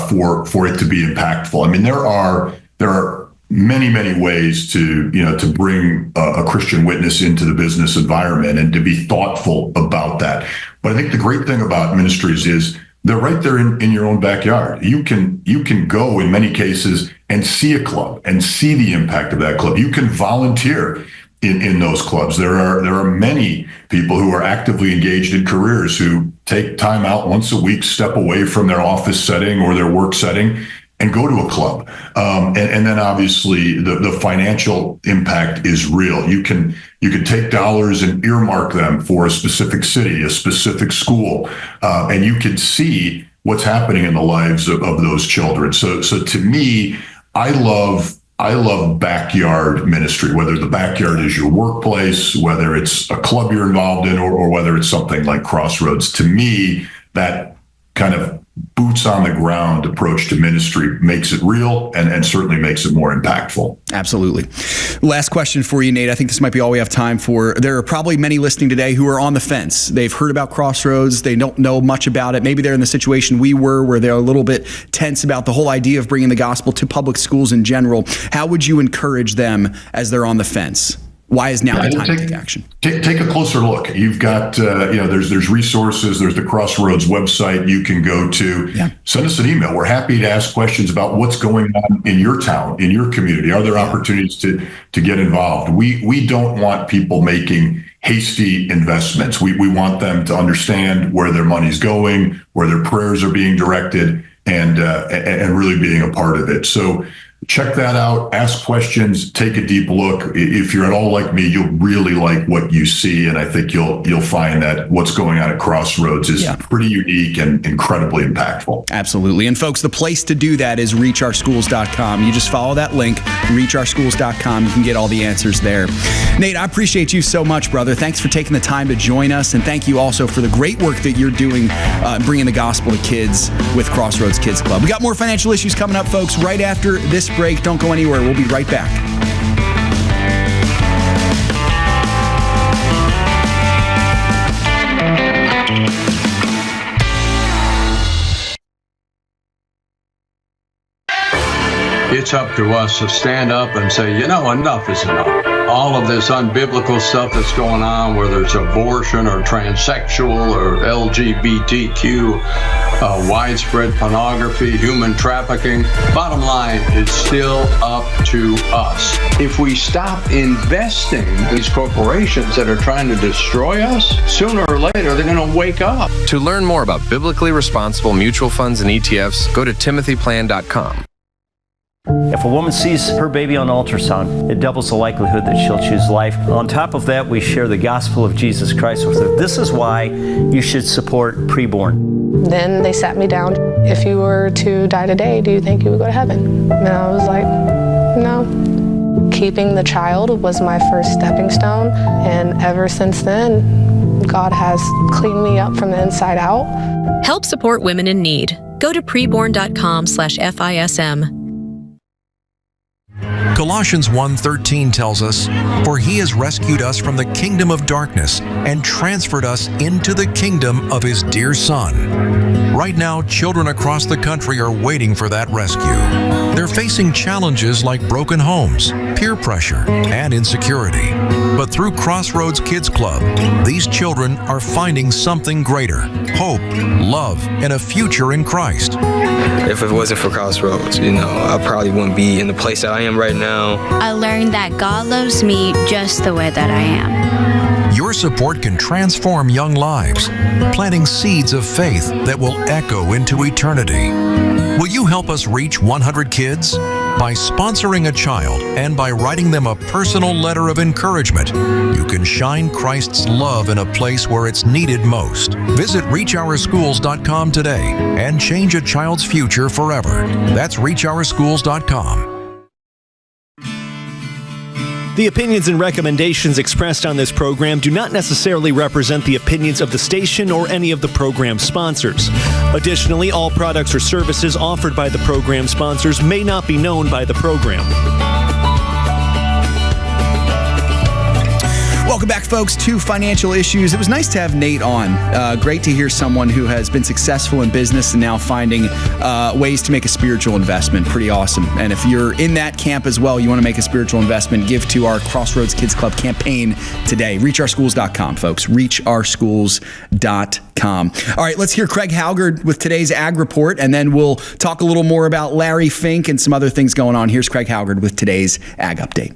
for it to be impactful. I mean, there are many ways to bring a Christian witness into the business environment and to be thoughtful about that. But I think the great thing about ministries is they're right there in your own backyard. You can go in many cases and see a club and see the impact of that club. You can volunteer in those clubs. There are many people who are actively engaged in careers who take time out once a week, step away from their office setting or their work setting and go to a club. And then obviously the financial impact is real. You can take dollars and earmark them for a specific city, a specific school, and you can see what's happening in the lives of those children. So to me, I love backyard ministry, whether the backyard is your workplace, whether it's a club you're involved in, or whether it's something like Crossroads. To me, that kind of boots on the ground approach to ministry makes it real and certainly makes it more impactful. Absolutely. Last question for you, Nate. I think this might be all we have time for. There are probably many listening today who are on the fence. They've heard about Crossroads. They don't know much about it. Maybe they're in the situation we were, where they're a little bit tense about the whole idea of bringing the gospel to public schools in general. How would you encourage them as they're on the fence? Why is now the time to take action? Take a closer look. You've got, there's resources. There's the Crossroads website you can go to. Yeah. Send us an email. We're happy to ask questions about what's going on in your town, in your community. Are there opportunities to get involved? We don't want people making hasty investments. We want them to understand where their money's going, where their prayers are being directed, and really being a part of it. So check that out, ask questions, take a deep look. If you're at all like me, you'll really like what you see. And I think you'll find that what's going on at Crossroads is pretty unique and incredibly impactful. Absolutely. And folks, the place to do that is reachourschools.com. You just follow that link, reachourschools.com. You can get all the answers there. Nate, I appreciate you so much, brother. Thanks for taking the time to join us. And thank you also for the great work that you're doing, bringing the gospel to kids with Crossroads Kids Club. We got more financial issues coming up, folks, right after this break. Don't go anywhere. We'll be right back. It's up to us to stand up and say, enough is enough. All of this unbiblical stuff that's going on, whether it's abortion or transsexual or LGBTQ, widespread pornography, human trafficking. Bottom line, it's still up to us. If we stop investing in these corporations that are trying to destroy us, sooner or later they're going to wake up. To learn more about biblically responsible mutual funds and ETFs, go to timothyplan.com. If a woman sees her baby on ultrasound, it doubles the likelihood that she'll choose life. On top of that, we share the gospel of Jesus Christ with her. This is why you should support preborn. Then they sat me down. If you were to die today, do you think you would go to heaven? And I was like, no. Keeping the child was my first stepping stone. And ever since then, God has cleaned me up from the inside out. Help support women in need. Go to preborn.com/FISM. Colossians 1:13 tells us, "For he has rescued us from the kingdom of darkness and transferred us into the kingdom of his dear Son." Right now, children across the country are waiting for that rescue. They're facing challenges like broken homes, peer pressure, and insecurity. But through Crossroads Kids Club, these children are finding something greater: hope, love, and a future in Christ. If it wasn't for Crossroads, I probably wouldn't be in the place that I am right now. I learned that God loves me just the way that I am. Your support can transform young lives, planting seeds of faith that will echo into eternity. Will you help us reach 100 kids? By sponsoring a child and by writing them a personal letter of encouragement, you can shine Christ's love in a place where it's needed most. Visit reachOurschools.com today and change a child's future forever. That's reachOurschools.com. The opinions and recommendations expressed on this program do not necessarily represent the opinions of the station or any of the program sponsors. Additionally, all products or services offered by the program sponsors may not be known by the program. Welcome back, folks, to Financial Issues. It was nice to have Nate on. Great to hear someone who has been successful in business and now finding ways to make a spiritual investment. Pretty awesome. And if you're in that camp as well, you want to make a spiritual investment, give to our Crossroads Kids Club campaign today. ReachOurSchools.com, folks. ReachOurSchools.com. All right, let's hear Craig Halgard with today's Ag Report, and then we'll talk a little more about Larry Fink and some other things going on. Here's Craig Halgard with today's Ag Update.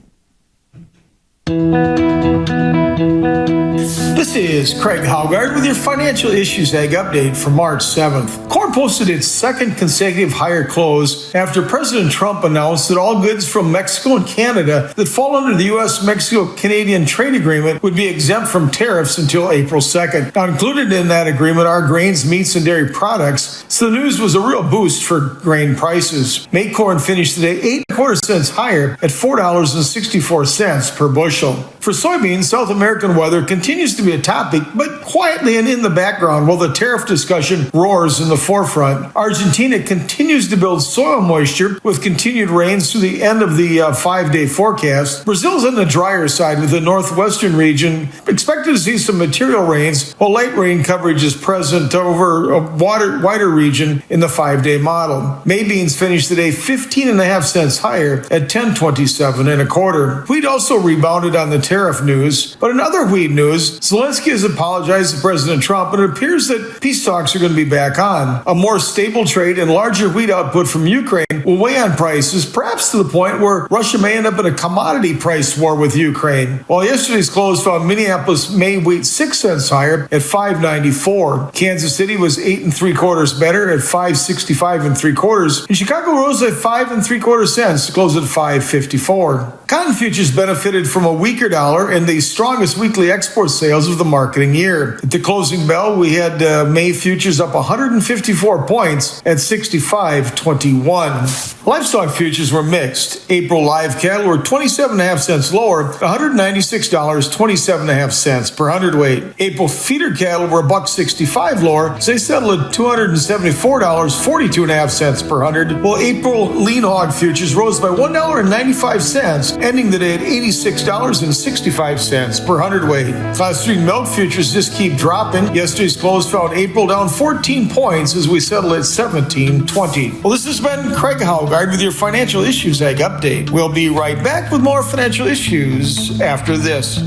This is Craig Halgard with your Financial Issues Ag Update for March 7th. Corn posted its second consecutive higher close after President Trump announced that all goods from Mexico and Canada that fall under the U.S.-Mexico-Canadian trade agreement would be exempt from tariffs until April 2nd. Now, included in that agreement are grains, meats, and dairy products, so the news was a real boost for grain prices. May corn finished today 8.25 cents higher at $4.64 per bushel. For soybeans, South American weather continues to be be a topic, but quietly and in the background while the tariff discussion roars in the forefront. Argentina continues to build soil moisture with continued rains through the end of the 5-day forecast. Brazil's on the drier side with the northwestern region expected to see some material rains, while light rain coverage is present over a wider region in the 5-day model. May beans finished the day 15.5 cents higher at 10.27 1/4. Wheat also rebounded on the tariff news, but in other wheat news, Zelensky has apologized to President Trump, and it appears that peace talks are going to be back on. A more stable trade and larger wheat output from Ukraine will weigh on prices, perhaps to the point where Russia may end up in a commodity price war with Ukraine. While yesterday's close found Minneapolis May wheat 6 cents higher at 5.94. Kansas City was 8 3/4 better at 5.65 3/4, and Chicago rose at 5 3/4 cents to close at 5.54. Cotton futures benefited from a weaker dollar and the strongest weekly export sales of the marketing year. At the closing bell, we had May futures up 154 points at 65.21. Livestock futures were mixed. April live cattle were 27.5 cents lower, $196.27 per hundredweight. April feeder cattle were $1.65 lower, so they settled at $274.42.5 per hundred, while April lean hog futures rose by $1.95, ending the day at $86.65 per hundredweight. Class 3 milk futures just keep dropping. Yesterday's close found April down 14 points as we settle at 17.20. Well, this has been Craig Howgard with your Financial Issues Egg Update. We'll be right back with more financial issues after this.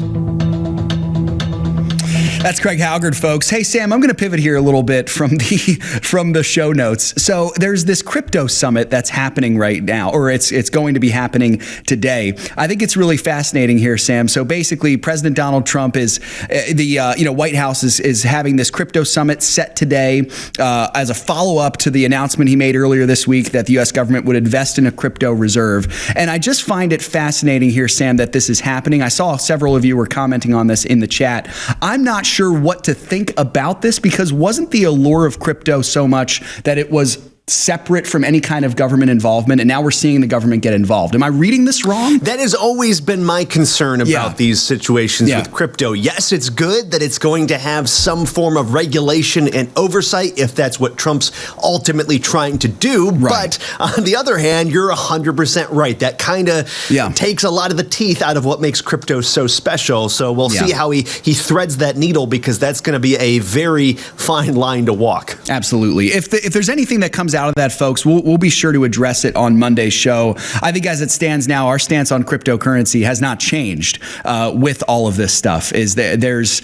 That's Craig Howgard, folks. Hey, Sam, I'm going to pivot here a little bit from the show notes. So there's this crypto summit that's happening right now, or it's going to be happening today. I think it's really fascinating here, Sam. So basically, President Donald Trump is White House is having this crypto summit set today as a follow-up to the announcement he made earlier this week that the U.S. government would invest in a crypto reserve. And I just find it fascinating here, Sam, that this is happening. I saw several of you were commenting on this in the chat. I'm not sure what to think about this, because wasn't the allure of crypto so much that it was separate from any kind of government involvement, and now we're seeing the government get involved? Am I reading this wrong? That has always been my concern about these situations with crypto. Yes, it's good that it's going to have some form of regulation and oversight if that's what Trump's ultimately trying to do. Right. But on the other hand, you're 100% right. That kind of takes a lot of the teeth out of what makes crypto so special. So we'll see how he threads that needle, because that's going to be a very fine line to walk. Absolutely. If there's anything that comes out of that, folks, we'll be sure to address it on Monday's show. I think as it stands now, our stance on cryptocurrency has not changed with all of this stuff. Is there's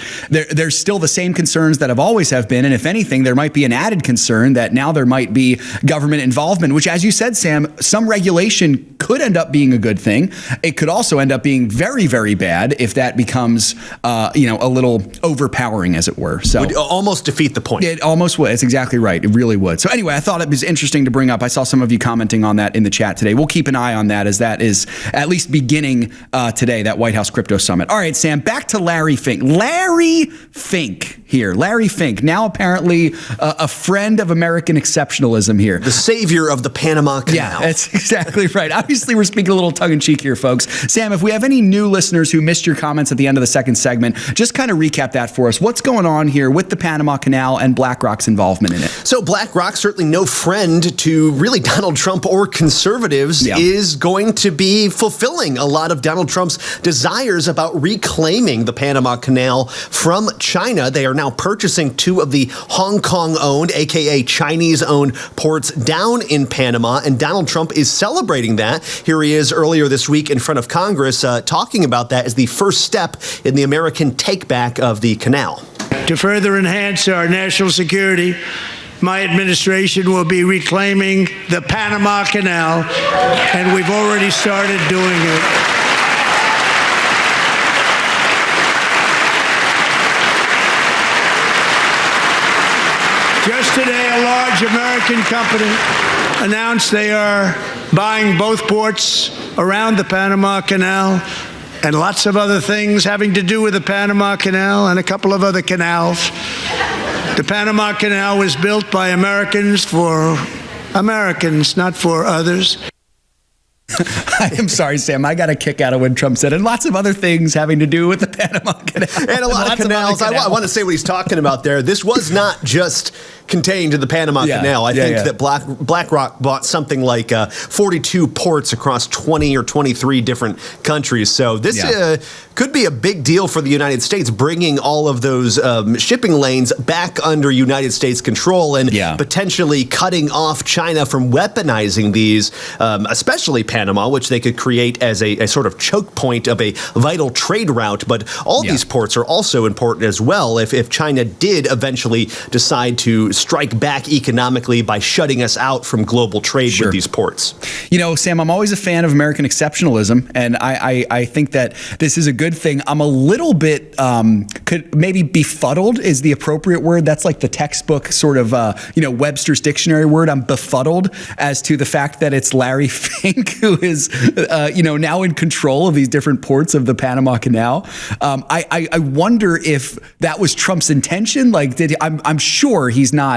still the same concerns that have always have been, and if anything, there might be an added concern that now there might be government involvement, which, as you said, Sam, some regulation could end up being a good thing. It could also end up being very, very bad if that becomes a little overpowering, as it were. So would almost defeat the point. It almost would. It's exactly right. It really would. So anyway, I thought it was interesting to bring up. I saw some of you commenting on that in the chat today. We'll keep an eye on that, as that is at least beginning today, that White House Crypto Summit. All right, Sam, back to Larry Fink. Larry Fink here. Larry Fink, now apparently a friend of American exceptionalism here. The savior of the Panama Canal. Yeah, that's exactly right. Obviously, we're speaking a little tongue-in-cheek here, folks. Sam, if we have any new listeners who missed your comments at the end of the second segment, just kind of recap that for us. What's going on here with the Panama Canal and BlackRock's involvement in it? So BlackRock, certainly no friend to really Donald Trump or conservatives, is going to be fulfilling a lot of Donald Trump's desires about reclaiming the Panama Canal from China. They are now purchasing 2 of the Hong Kong-owned, aka Chinese-owned ports down in Panama, and Donald Trump is celebrating that. Here he is earlier this week in front of Congress talking about that as the first step in the American take-back of the canal. To further enhance our national security, my administration will be reclaiming the Panama Canal, and we've already started doing it. Just today, a large American company announced they are buying both ports around the Panama Canal and lots of other things having to do with the Panama Canal and a couple of other canals. The Panama Canal was built by Americans for Americans, not for others. I am sorry, Sam. I got a kick out of when Trump said, and lots of other things having to do with the Panama Canal. And a lot of canals. I want to say what he's talking about there. This was not just contained to the Panama Canal. I think that BlackRock bought something like 42 ports across 20 or 23 different countries. So this could be a big deal for the United States, bringing all of those shipping lanes back under United States control and potentially cutting off China from weaponizing these, especially Panama, which they could create as a sort of choke point of a vital trade route. But all these ports are also important as well if China did eventually decide to strike back economically by shutting us out from global trade with these ports. You know, Sam, I'm always a fan of American exceptionalism, and I think that this is a good thing. I'm a little bit, could maybe befuddled is the appropriate word. That's like the textbook sort of, Webster's dictionary word. I'm befuddled as to the fact that it's Larry Fink who is, now in control of these different ports of the Panama Canal. I wonder if that was Trump's intention. Like, I'm sure he's not,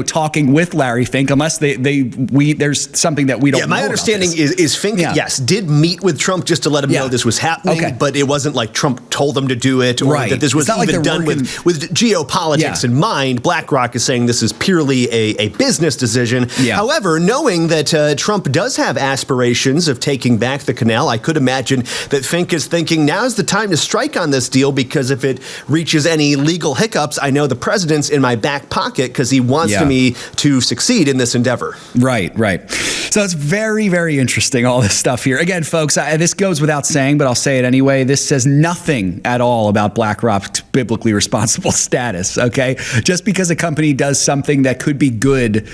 talking with Larry Fink unless there's something that we don't know. My understanding is Fink, did meet with Trump just to let him know this was happening, but it wasn't like Trump told them to do it or that this was even done with geopolitics in mind. BlackRock is saying this is purely a business decision. However, knowing that Trump does have aspirations of taking back the canal, I could imagine that Fink is thinking now's the time to strike on this deal, because if it reaches any legal hiccups, I know the president's in my back pocket because he wants me to succeed in this endeavor. Right. So it's very, very interesting, all this stuff here. Again, folks, this goes without saying, but I'll say it anyway. This says nothing at all about BlackRock's biblically responsible status, okay? Just because a company does something that could be good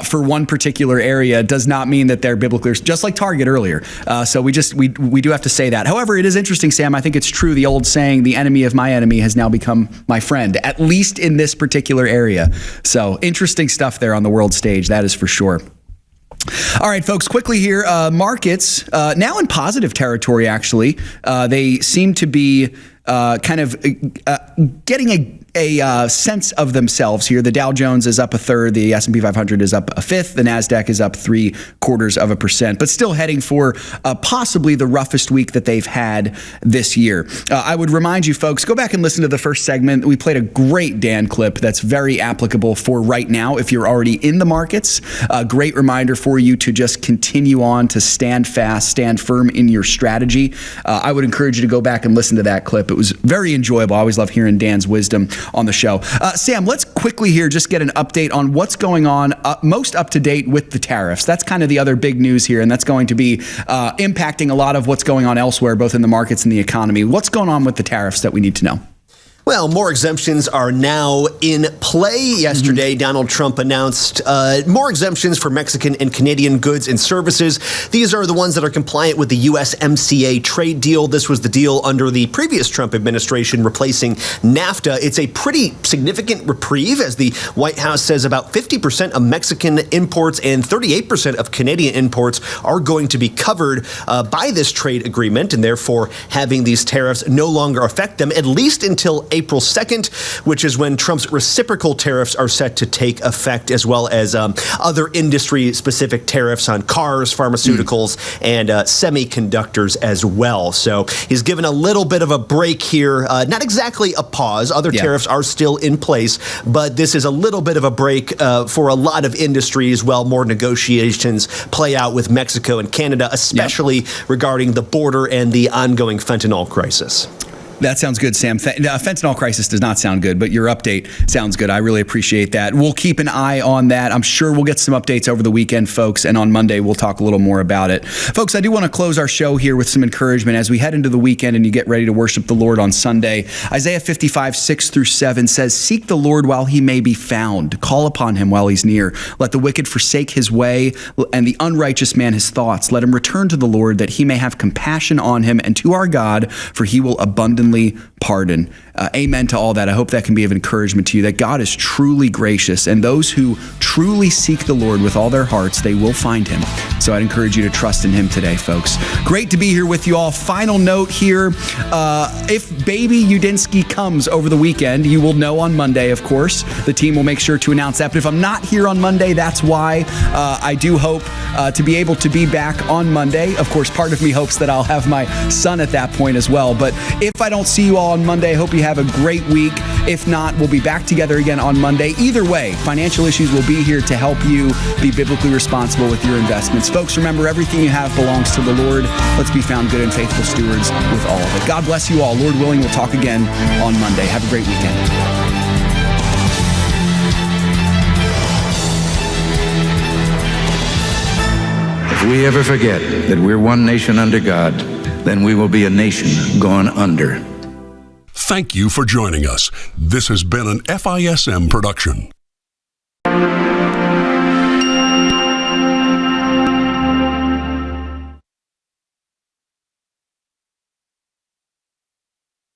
for one particular area does not mean that they're biblically, just like Target earlier. So we do have to say that. However, it is interesting, Sam. I think it's true. The old saying, the enemy of my enemy has now become my friend, at least in this particular area. So interesting stuff there on the world stage, that is for sure. All right, folks, quickly here. Markets now in positive territory, actually. They seem to be kind of getting a sense of themselves here. The Dow Jones is up a third. The S&P 500 is up a fifth. The NASDAQ is up 0.75%, but still heading for possibly the roughest week that they've had this year. I would remind you, folks, go back and listen to the first segment. We played a great Dan clip that's very applicable for right now if you're already in the markets. A great reminder for you to just continue on to stand fast, stand firm in your strategy. I would encourage you to go back and listen to that clip. It was very enjoyable. I always love hearing Dan's wisdom on the show. Sam, let's quickly here just get an update on what's going on most up to date with the tariffs. That's kind of the other big news here, and that's going to be impacting a lot of what's going on elsewhere, both in the markets and the economy. What's going on with the tariffs that we need to know? Well, more exemptions are now in play. Yesterday, Donald Trump announced more exemptions for Mexican and Canadian goods and services. These are the ones that are compliant with the USMCA trade deal. This was the deal under the previous Trump administration replacing NAFTA. It's a pretty significant reprieve, as the White House says about 50% of Mexican imports and 38% of Canadian imports are going to be covered by this trade agreement, and therefore having these tariffs no longer affect them, at least until April 2nd, which is when Trump's reciprocal tariffs are set to take effect, as well as other industry-specific tariffs on cars, pharmaceuticals, and semiconductors as well. So he's given a little bit of a break here. Not exactly a pause. Other tariffs are still in place, but this is a little bit of a break for a lot of industries while more negotiations play out with Mexico and Canada, especially regarding the border and the ongoing fentanyl crisis. That sounds good, Sam. Fentanyl crisis does not sound good, but your update sounds good. I really appreciate that. We'll keep an eye on that. I'm sure we'll get some updates over the weekend, folks, and on Monday we'll talk a little more about it. Folks, I do want to close our show here with some encouragement as we head into the weekend and you get ready to worship the Lord on Sunday. Isaiah 55, 6-7 says, "Seek the Lord while he may be found. Call upon him while he's near. Let the wicked forsake his way and the unrighteous man his thoughts. Let him return to the Lord that he may have compassion on him and to our God, for he will abundantly pardon." amen to all that. I hope that can be of encouragement to you, that God is truly gracious, and those who truly seek the Lord with all their hearts, they will find him. So I'd encourage you to trust in him today, folks. Great to be here with you all. Final note here, if baby Udinsky comes over the weekend, you will know on Monday, of course. The team will make sure to announce that. But if I'm not here on Monday, that's why. I do hope to be able to be back on Monday. Of course, part of me hopes that I'll have my son at that point as well. But if I don't see you all on Monday, I hope you have a great week. If not, we'll be back together again on Monday. Either way, Financial Issues will be here to help you be biblically responsible with your investments. Folks, remember, everything you have belongs to the Lord. Let's be found good and faithful stewards with all of it. God bless you all. Lord willing, we'll talk again on Monday. Have a great weekend. If we ever forget that we're one nation under God, then we will be a nation gone under. Thank you for joining us. This has been an FISM production.